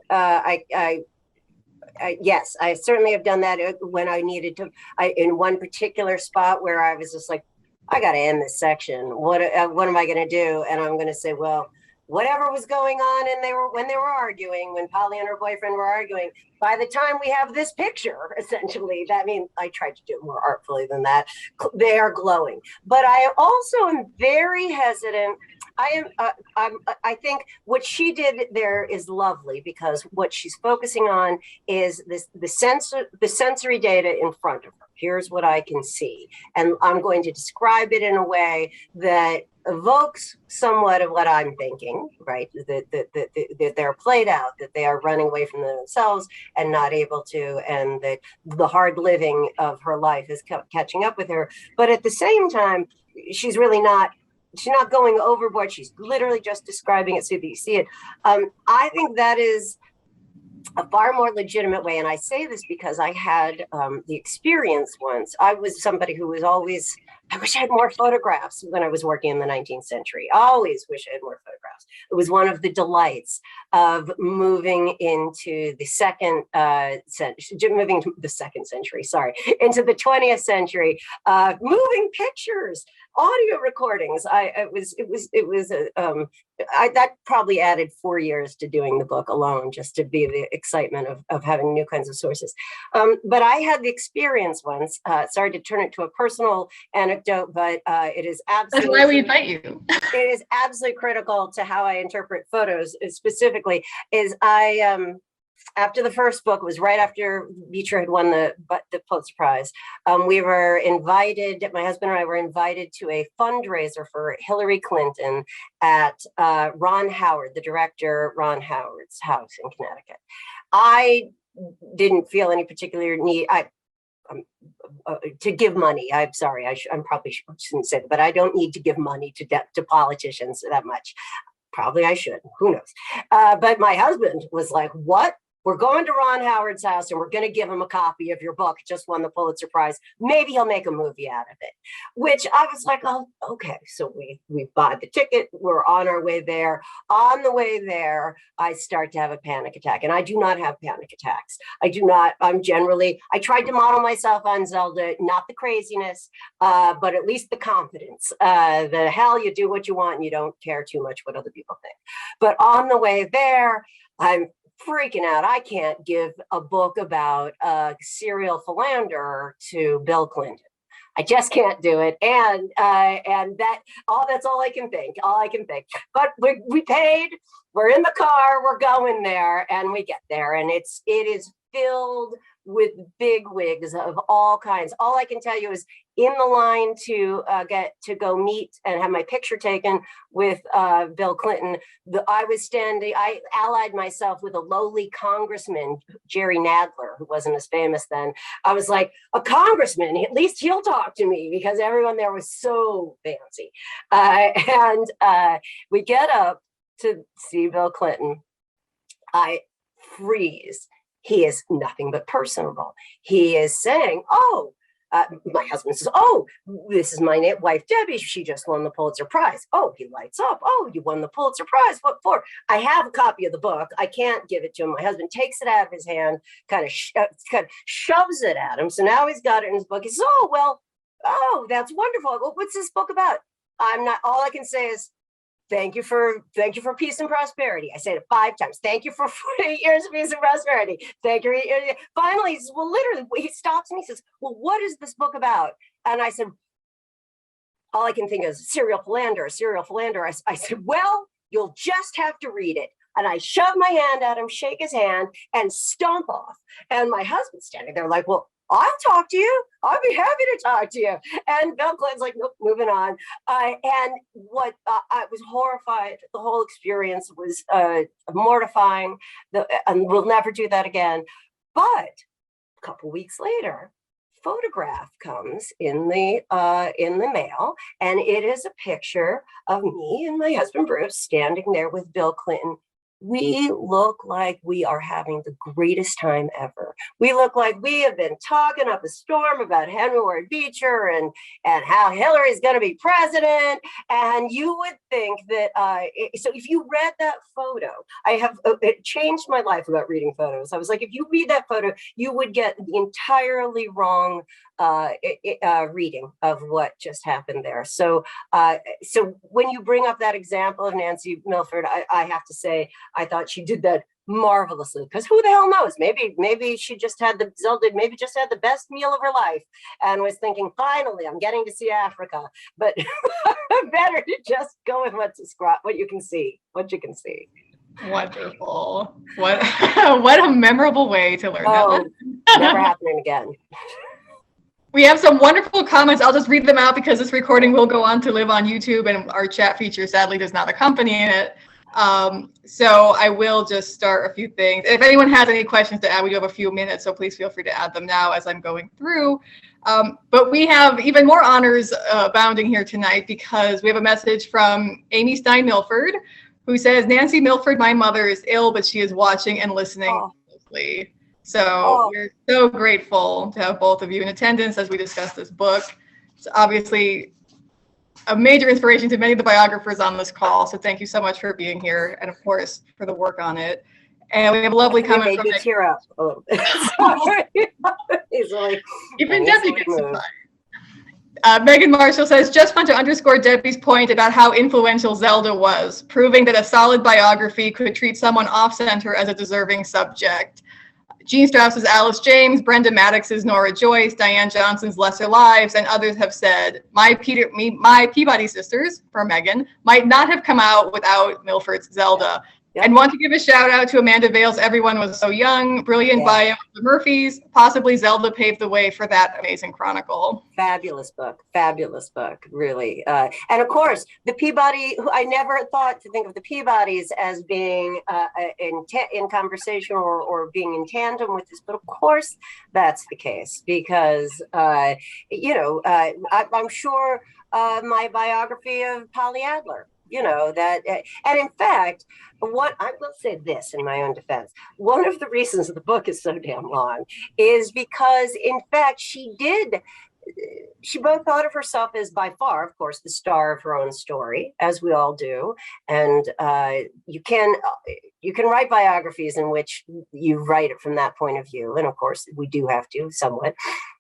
Yes, I certainly have done that when I needed to. In one particular spot where I was just like, I got to end this section. What am I going to do? And I'm going to say, well, whatever was going on, and when they were arguing, when Polly and her boyfriend were arguing, by the time we have this picture, essentially, that means I tried to do it more artfully than that. They are glowing. But I also am very hesitant. I think what she did there is lovely, because what she's focusing on is the sensory data in front of her. Here's what I can see, and I'm going to describe it in a way that evokes somewhat of what I'm thinking, right? That they're played out, that they are running away from themselves and not able to, and that the hard living of her life is catching up with her. But at the same time, she's not going overboard. She's literally just describing it so that you see it. I think that is a far more legitimate way. And I say this because I had the experience once. I was somebody who was always, I wish I had more photographs when I was working in the 19th century. I always wish I had more photographs. It was one of the delights of moving into the second century, into the 20th century, moving pictures. audio recordings. That probably added 4 years to doing the book alone, just to be the excitement of having new kinds of sources. But I had the experience once. Sorry to turn it to a personal anecdote, but it is absolutely. That's why we invite you. It is absolutely critical to how I interpret photos. Specifically, is after the first book, was right after Beecher had won the Pulitzer Prize. We were invited, my husband and I were invited to a fundraiser for Hillary Clinton at Ron Howard, the director, Ron Howard's house in Connecticut. I didn't feel any particular need to give money. I'm sorry, I'm probably shouldn't say that, but I don't need to give money to politicians that much. Probably I should, who knows? But my husband was like, what? We're going to Ron Howard's house and we're going to give him a copy of your book. Just won the Pulitzer Prize. Maybe he'll make a movie out of it, which I was like, oh, okay. So we bought the ticket. We're on our way there. On the way there, I start to have a panic attack, and I do not have panic attacks. I tried to model myself on Zelda, not the craziness, but at least the confidence. The hell, you do what you want and you don't care too much what other people think. But on the way there, I'm freaking out. I can't give a book about a serial philanderer to Bill Clinton. I just can't do it. And that's all I can think. But we paid, we're in the car, we're going there, and we get there. And it is filled with big wigs of all kinds. All I can tell you is in the line to get to go meet and have my picture taken with Bill Clinton, I allied myself with a lowly congressman, Jerry Nadler, who wasn't as famous then. I was like, a congressman, at least he'll talk to me, because everyone there was so fancy. And we get up to see Bill Clinton. I freeze. He is nothing but personable. He is saying, my husband says, oh, this is my wife, Debbie. She just won the Pulitzer Prize. Oh, he lights up. Oh, you won the Pulitzer Prize. What for? I have a copy of the book. I can't give it to him. My husband takes it out of his hand, kind of shoves it at him. So now he's got it in his book. He says, oh, that's wonderful. Well, what's this book about? All I can say is, Thank you for peace and prosperity. I said it 5 times. Thank you for 48 years of peace and prosperity. Thank you. Finally, he says, well, literally, he stops me. He says, well, what is this book about? And I said, all I can think is serial philanderer. I said, well, you'll just have to read it. And I shove my hand at him, shake his hand, and stomp off. And my husband's standing there like, well, I'll talk to you. I'll be happy to talk to you. And Bill Clinton's like, nope, moving on. And what I was horrified. The whole experience was mortifying. And we'll never do that again. But a couple weeks later, photograph comes in the mail, and it is a picture of me and my husband Bruce standing there with Bill Clinton. We look like we are having the greatest time ever. We look like we have been talking up a storm about Henry Ward Beecher and how Hillary's going to be president. And you would think that, so if you read that photo, it changed my life about reading photos. I was like, if you read that photo, you would get the entirely wrong reading of what just happened there. So when you bring up that example of Nancy Milford, I have to say, I thought she did that marvelously, because who the hell knows? Maybe she just had the best meal of her life and was thinking, finally, I'm getting to see Africa. But better to just go with what you can see. Wonderful. What a memorable way to learn that. Never happening again. We have some wonderful comments. I'll just read them out because this recording will go on to live on YouTube, and our chat feature sadly does not accompany it. So I will just start a few things. If anyone has any questions to add, we do have a few minutes, so please feel free to add them now as I'm going through. But we have even more honors abounding here tonight, because we have a message from Amy Stein Milford, who says, Nancy Milford, my mother, is ill, but she is watching and listening closely. So we're so grateful to have both of you in attendance as we discuss this book. It's obviously a major inspiration to many of the biographers on this call. So thank you so much for being here, and of course for the work on it. And we have a lovely comment from tear up a little bit. Even Debbie gets some Megan Marshall says, just want to underscore Debbie's point about how influential Zelda was, proving that a solid biography could treat someone off-center as a deserving subject. Jean Strauss's Alice James, Brenda Maddox's Nora Joyce, Diane Johnson's Lesser Lives, and others have said, my Peabody sisters, for Megan, might not have come out without Milford's Zelda. Yep. And want to give a shout out to Amanda Vale's Everyone Was So Young, brilliant bio of the Murphys. Possibly Zelda paved the way for that amazing chronicle. Fabulous book, really. And of course, the Peabody, who I never thought to think of the Peabodys as being in conversation or being in tandem with this, but of course that's the case because, I'm sure my biography of Polly Adler, and in fact, what I will say this in my own defense, one of the reasons the book is so damn long is because, in fact, she both thought of herself as by far, of course, the star of her own story, as we all do. And you can write biographies in which you write it from that point of view. And of course, we do have to somewhat.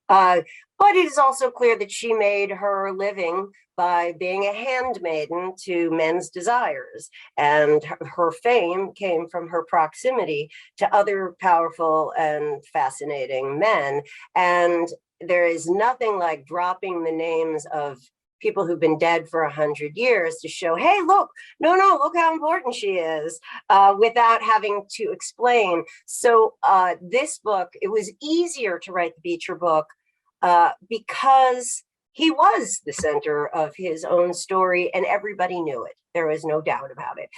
But it is also clear that she made her living by being a handmaiden to men's desires. And her fame came from her proximity to other powerful and fascinating men. And there is nothing like dropping the names of people who've been dead for 100 years to show, hey, look how important she is, without having to explain. So this book, it was easier to write the Beecher book because he was the center of his own story and everybody knew it. There was no doubt about it.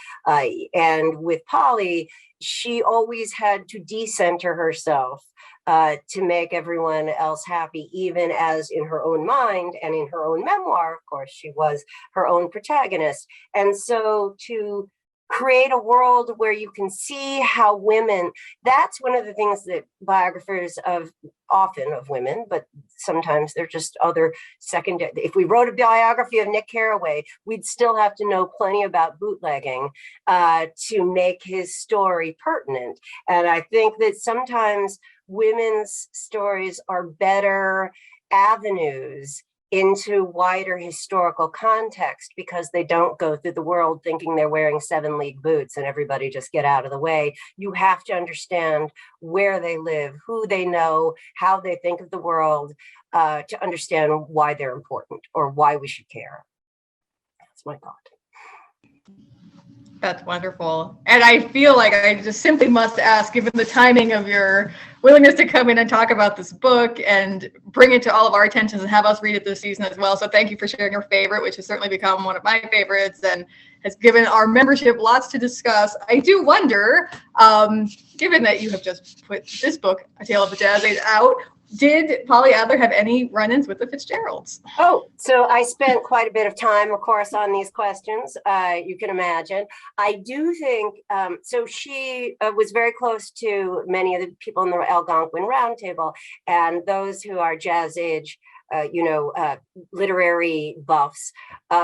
And with Polly, she always had to decenter herself to make everyone else happy, even as in her own mind and in her own memoir, of course, she was her own protagonist. And so to create a world where you can see how women, that's one of the things that biographers often of women, but sometimes they're just other secondary. If we wrote a biography of Nick Carraway, we'd still have to know plenty about bootlegging to make his story pertinent. And I think that sometimes women's stories are better avenues into wider historical context because they don't go through the world thinking they're wearing 7-league boots and everybody just get out of the way. You have to understand where they live, who they know, how they think of the world, to understand why they're important or why we should care. That's my thought. That's wonderful. And I feel like I just simply must ask, given the timing of your willingness to come in and talk about this book and bring it to all of our attentions and have us read it this season as well. So thank you for sharing your favorite, which has certainly become one of my favorites and has given our membership lots to discuss. I do wonder, given that you have just put this book, A Tale of a Jazz Age, out, did Polly Adler have any run-ins with the Fitzgeralds? Oh, so I spent quite a bit of time, of course, on these questions. You can imagine. I do think, so she was very close to many of the people in the Algonquin Roundtable, and those who are jazz age, literary buffs.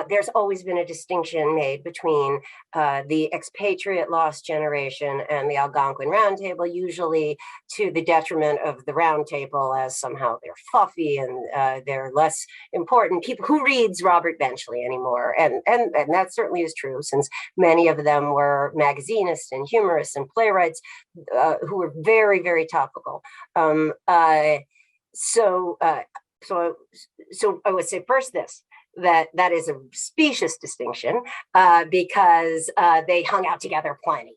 There's always been a distinction made between the expatriate lost generation and the Algonquin Roundtable, usually to the detriment of the Roundtable, as somehow they're fluffy and they're less important. People who reads Robert Benchley anymore, and that certainly is true, since many of them were magazinists and humorists and playwrights who were very, very topical. So I would say first that is a specious distinction because they hung out together plenty.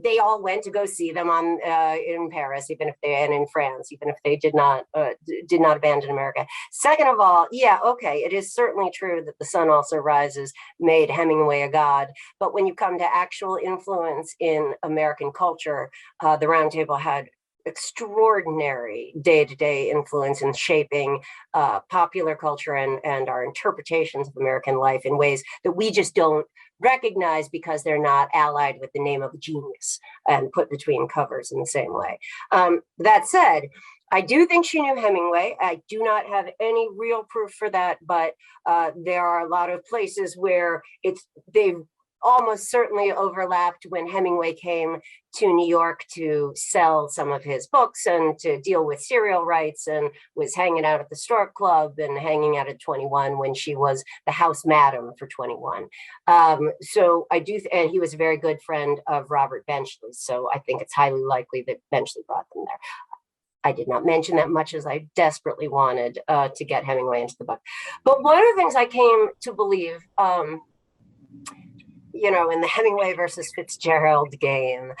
They all went to go see them in Paris, and in France, even if they did not abandon America. Second of all, it is certainly true that The Sun Also Rises made Hemingway a god, but when you come to actual influence in American culture, the Roundtable had extraordinary day-to-day influence in shaping popular culture and our interpretations of American life in ways that we just don't recognize because they're not allied with the name of a genius and put between covers in the same way. That said, I do think she knew Hemingway. I do not have any real proof for that, but there are a lot of places where they've almost certainly overlapped when Hemingway came to New York to sell some of his books and to deal with serial rights, and was hanging out at the Stork Club and hanging out at 21 when she was the house madam for 21. So I do, and he was a very good friend of Robert Benchley. So I think it's highly likely that Benchley brought them there. I did not mention that much, as I desperately wanted to get Hemingway into the book. But one of the things I came to believe, in the Hemingway versus Fitzgerald game,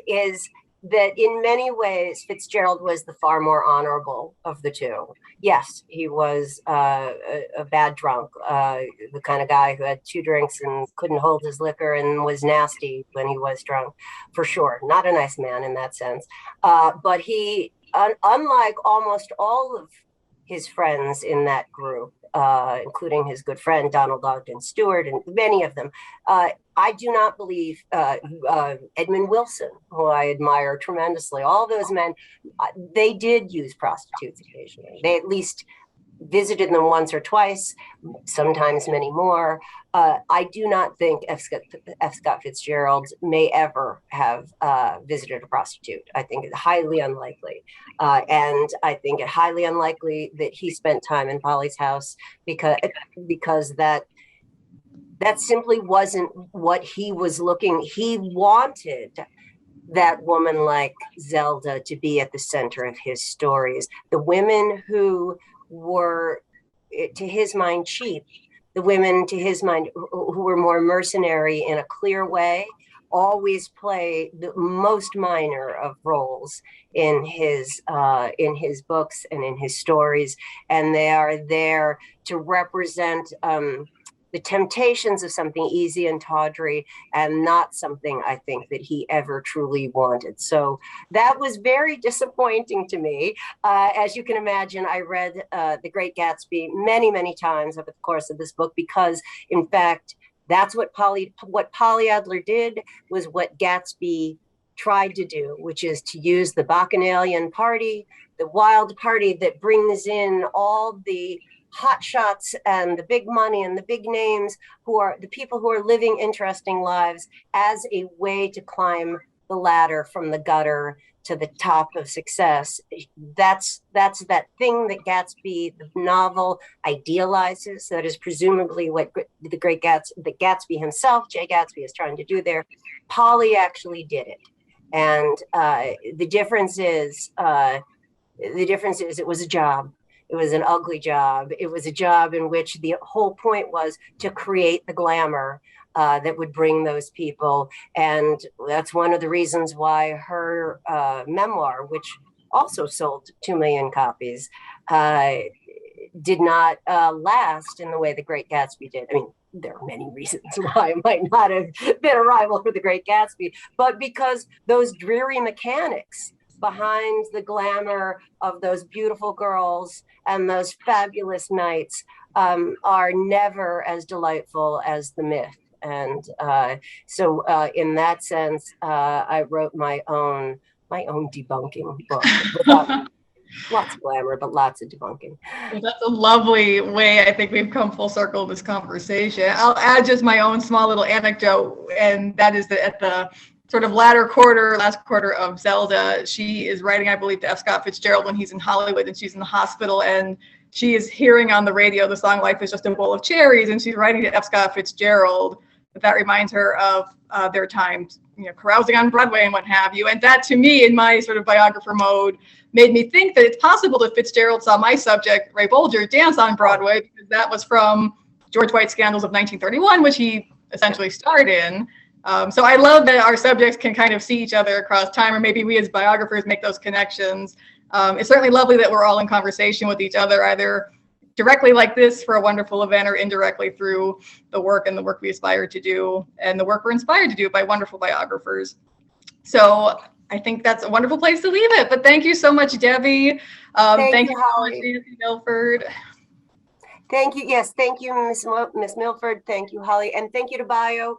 is that in many ways, Fitzgerald was the far more honorable of the two. Yes, he was a bad drunk, the kind of guy who had 2 drinks and couldn't hold his liquor and was nasty when he was drunk, for sure. Not a nice man in that sense. But he, unlike almost all of his friends in that group, including his good friend Donald Ogden Stewart and many of them, I do not believe Edmund Wilson, who I admire tremendously, all those men, they did use prostitutes occasionally. They at least visited them once or twice, sometimes many more. I do not think F. Scott Fitzgerald may ever have visited a prostitute. I think it's highly unlikely. And I think it highly unlikely that he spent time in Polly's house because that simply wasn't what he was looking. He wanted that woman like Zelda to be at the center of his stories. The women who were, to his mind, cheap, the women, to his mind, who were more mercenary in a clear way, always play the most minor of roles in his books and in his stories, and they are there to represent the temptations of something easy and tawdry, and not something I think that he ever truly wanted. So that was very disappointing to me. As you can imagine, I read The Great Gatsby many, many times over the course of this book, because in fact, that's what Polly Adler did, was what Gatsby tried to do, which is to use the Bacchanalian party, the wild party that brings in all the hot shots and the big money and the big names, who are the people who are living interesting lives, as a way to climb the ladder from the gutter to the top of success. That's that thing that Gatsby, the novel, idealizes. That is presumably what the great Gatsby himself, Jay Gatsby, is trying to do there. Polly actually did it. And the difference is it was a job. It was an ugly job. It was a job in which the whole point was to create the glamour that would bring those people. And that's one of the reasons why her memoir, which also sold 2 million copies, did not last in the way The Great Gatsby did. I mean, there are many reasons why it might not have been a rival for The Great Gatsby, but because those dreary mechanics behind the glamour of those beautiful girls and those fabulous nights are never as delightful as the myth. And so in that sense, I wrote my own debunking book. Lots of glamour, but lots of debunking. Well, that's a lovely way. I think we've come full circle in this conversation. I'll add just my own small little anecdote, and that is that at the sort of last quarter of Zelda, she is writing, I believe, to F. Scott Fitzgerald when he's in Hollywood and she's in the hospital, and she is hearing on the radio the song "Life is Just a Bowl of Cherries," and she's writing to F. Scott Fitzgerald. But that reminds her of their time, carousing on Broadway and what have you. And that, to me, in my sort of biographer mode, made me think that it's possible that Fitzgerald saw my subject, Ray Bolger, dance on Broadway, because that was from George White's Scandals of 1931, which he essentially starred in. So I love that our subjects can kind of see each other across time, or maybe we as biographers make those connections. It's certainly lovely that we're all in conversation with each other, either directly like this for a wonderful event, or indirectly through the work we aspire to do and the work we're inspired to do by wonderful biographers. So I think that's a wonderful place to leave it. But thank you so much, Debbie. Thank you so much, Nancy Milford. Thank you. Yes, thank you, Miss Milford. Thank you, Holly. And thank you to Bio.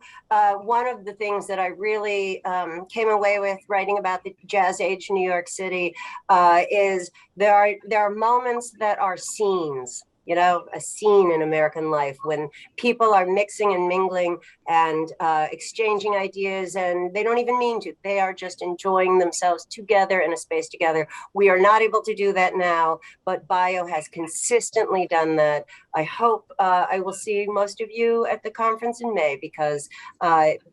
One of the things that I really came away with writing about the Jazz Age New York City is there are moments that are scenes a scene in American life when people are mixing and mingling and exchanging ideas, and they don't even mean to. They are just enjoying themselves together in a space together. We are not able to do that now, but Bio has consistently done that. I hope I will see most of you at the conference in May, because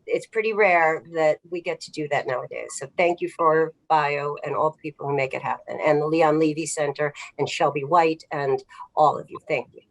it's pretty rare that we get to do that nowadays. So thank you for Bio and all the people who make it happen, and the Leon Levy Center and Shelby White and all of you. Thank you.